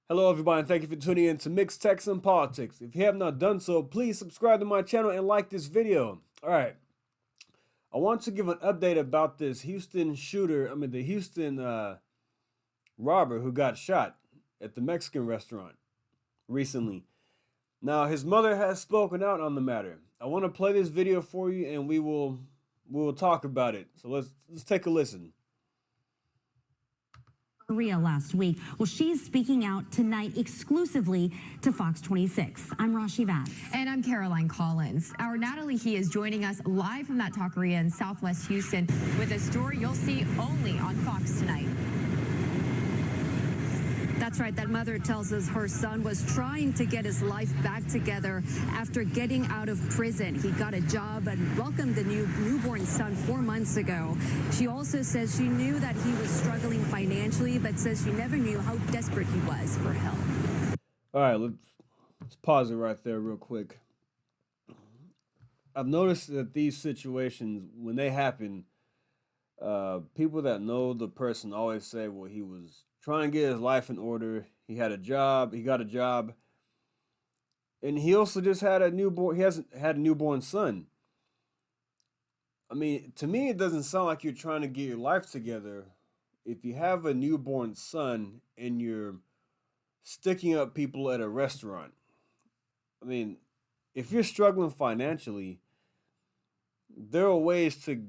Hello, everybody, and thank you for tuning in to Mixed Text and Politics. If you have not done so, please subscribe to my channel and like this video. All right, I want to give an update about this Houston shooter. The Houston robber who got shot at the Mexican restaurant recently. Now, his mother has spoken out on the matter. I want to play this video for you, and we will talk about it. So let's take a listen. Korea last week. Well, she's speaking out tonight exclusively to Fox 26. I'm Rashi Vance. And I'm Caroline Collins. Our Natalie He is joining us live from that taqueria in Southwest Houston with a story you'll see only on Fox tonight. That's right. That mother tells us her son was trying to get his life back together after getting out of prison. He got a job and welcomed the newborn son 4 months ago. She also says she knew that he was struggling financially, but says she never knew how desperate he was for help. All right, let's pause it right there real quick. I've noticed that these situations, when they happen, people that know the person always say, well, he was trying to get his life in order. He got a job, and he also just had a newborn. He hasn't had a newborn son. I mean, to me, it doesn't sound like you're trying to get your life together if you have a newborn son and you're sticking up people at a restaurant. I mean, if you're struggling financially, there are ways to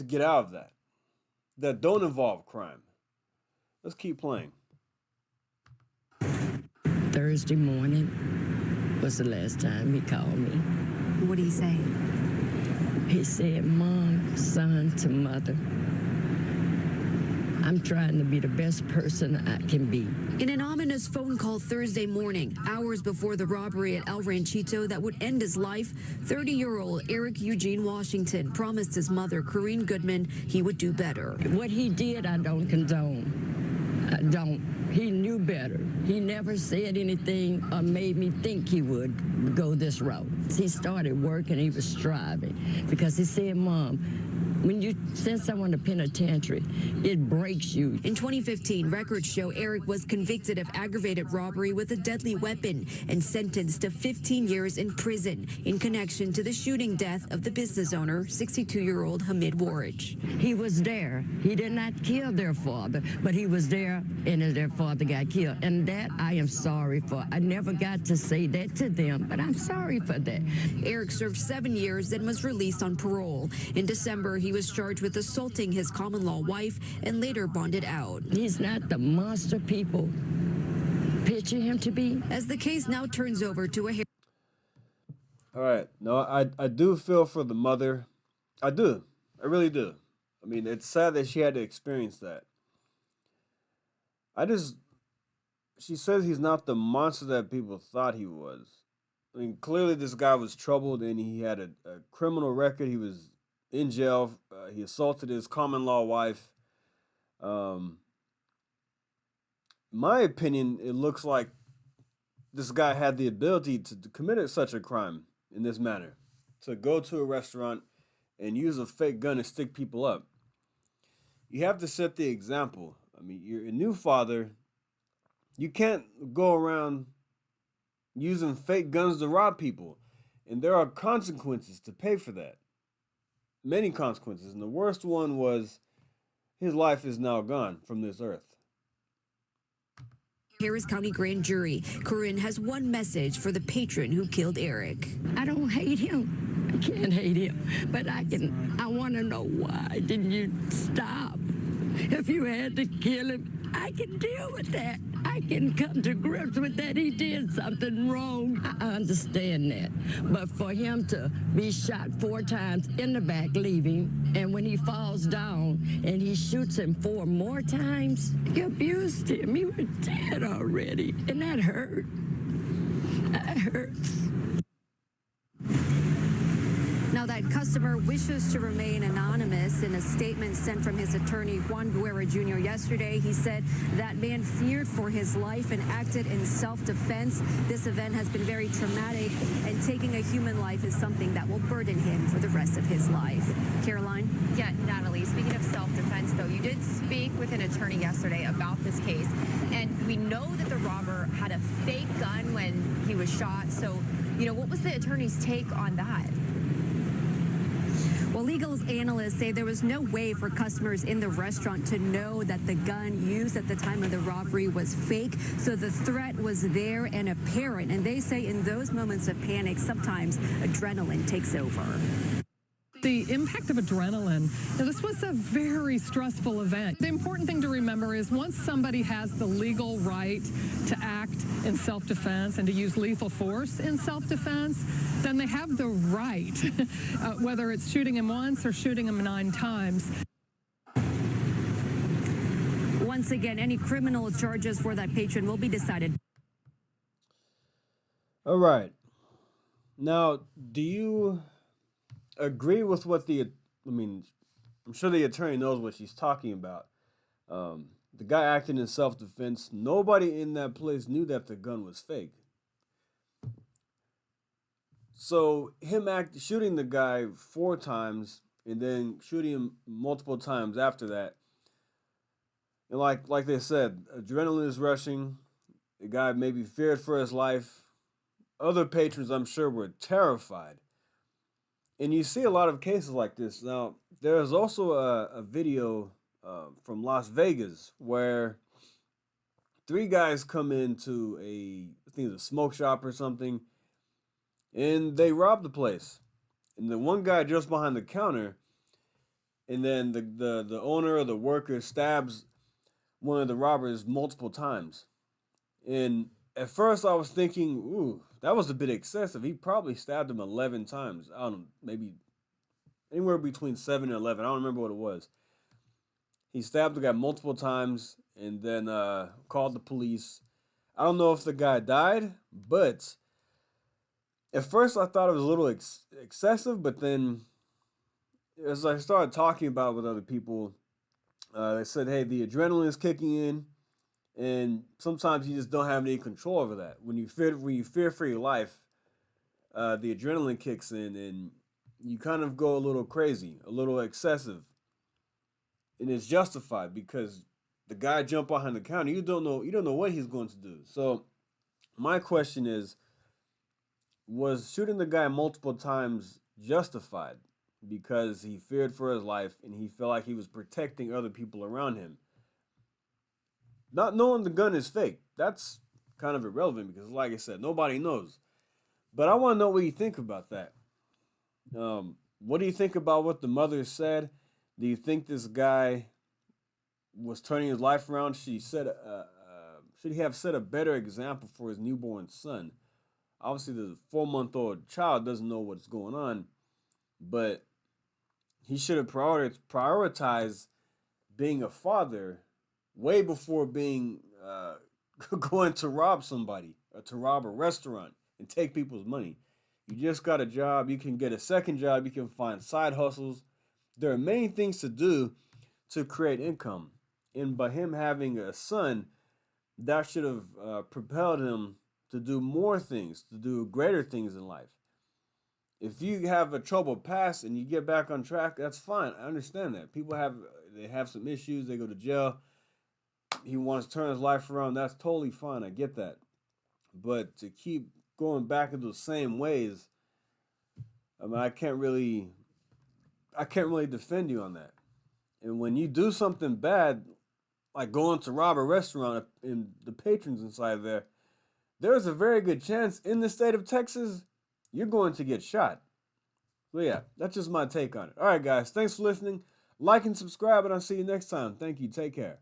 get out of that don't involve crime. Let's keep playing. Thursday morning was the last time he called me. What did he say? He said, Mom, son to mother, I'm trying to be the best person I can be. In an ominous phone call Thursday morning, hours before the robbery at El Ranchito that would end his life, 30-year-old Eric Eugene Washington promised his mother, Corinne Goodman, he would do better. What he did, I don't condone. I don't. He knew better. He never said anything or made me think he would go this route. He started working, he was striving, because he said, Mom, when you send someone to penitentiary, it breaks you. In 2015, records show Eric was convicted of aggravated robbery with a deadly weapon and sentenced to 15 years in prison in connection to the shooting death of the business owner, 62-year-old Hamid Warich. He was there. He did not kill their father, but he was there and their father got killed. And that I am sorry for. I never got to say that to them, but I'm sorry for that. Eric served 7 years and was released on parole. In December, he was charged with assaulting his common-law wife and later bonded out. He's not the monster people picture him to be. As the case now turns over to a... All right. No, I do feel for the mother. I do. I really do. I mean, it's sad that she had to experience that. She says he's not the monster that people thought he was. I mean, clearly this guy was troubled and he had a criminal record. He was in jail. He assaulted his common-law wife. My opinion, it looks like this guy had the ability to commit such a crime in this manner, to go to a restaurant and use a fake gun and stick people up. You have to set the example. I mean, you're a new father. You can't go around using fake guns to rob people. And there are consequences to pay for that. Many consequences. And the worst one was his life is now gone from this earth. Harris County grand jury. Corinne has one message for the patron who killed Eric. I don't hate him. I can't hate him. But I want to know, why didn't you stop? If you had to kill him, I can deal with that. I can come to grips with that. He did something wrong. I understand that. But for him to be shot 4 times in the back, leaving, and when he falls down and he shoots him 4 more times, he abused him. He was dead already. And that hurt. That hurts. Now that custody customer wishes to remain anonymous. In a statement sent from his attorney, Juan Guerra Jr., yesterday, he said that man feared for his life and acted in self-defense. This event has been very traumatic, and taking a human life is something that will burden him for the rest of his life. Caroline? Yeah, Natalie, speaking of self-defense, though, you did speak with an attorney yesterday about this case, and we know that the robber had a fake gun when he was shot. So, what was the attorney's take on that? Well, legal analysts say there was no way for customers in the restaurant to know that the gun used at the time of the robbery was fake, so the threat was there and apparent. And they say in those moments of panic, sometimes adrenaline takes over. The impact of adrenaline. Now, this was a very stressful event. The important thing to remember is once somebody has the legal right to act in self-defense and to use lethal force in self-defense, then they have the right, whether it's shooting him once or shooting him 9 times. Once again, any criminal charges for that patron will be decided. All right. Now, do you agree with what I'm sure the attorney knows what she's talking about. The guy acting in self-defense, nobody in that place knew that the gun was fake. So him shooting the guy 4 times and then shooting him multiple times after that, and like they said, adrenaline is rushing. The guy maybe feared for his life. Other patrons, I'm sure, were terrified. And you see a lot of cases like this. Now, there's also a video from Las Vegas where 3 guys come into I think it's a smoke shop or something, and they rob the place. And the one guy just behind the counter, and then the owner or the worker stabs one of the robbers multiple times. And at first I was thinking, ooh, that was a bit excessive. He probably stabbed him 11 times. I don't know, maybe anywhere between 7 and 11. I don't remember what it was. He stabbed the guy multiple times and then called the police. I don't know if the guy died, but at first I thought it was a little excessive, but then as I started talking about it with other people, they said, hey, the adrenaline is kicking in. And sometimes you just don't have any control over that. When you fear for your life, the adrenaline kicks in, and you kind of go a little crazy, a little excessive, and it's justified because the guy jumped behind the counter. You don't know what he's going to do. So, my question is: was shooting the guy multiple times justified because he feared for his life and he felt like he was protecting other people around him? Not knowing the gun is fake, that's kind of irrelevant because, like I said, nobody knows. But I want to know what you think about that. What do you think about what the mother said? Do you think this guy was turning his life around? Should he have set a better example for his newborn son? Obviously, the 4-month-old child doesn't know what's going on, but he should have prioritized being a father way before being going to rob somebody or to rob a restaurant and take people's money. You just got a job. You can get a second job. You can find side hustles. There are many things to do to create income. And by him having a son, that should have propelled him to do more things, to do greater things in life. If you have a troubled past and you get back on track, that's fine. I understand that. People have some issues. They go to jail. He wants to turn his life around. That's totally fine. I get that. But to keep going back into the same ways, I mean, I can't really defend you on that. And when you do something bad, like going to rob a restaurant and the patrons inside there, there's a very good chance in the state of Texas, you're going to get shot. So yeah, that's just my take on it. All right, guys, thanks for listening. Like and subscribe, and I'll see you next time. Thank you. Take care.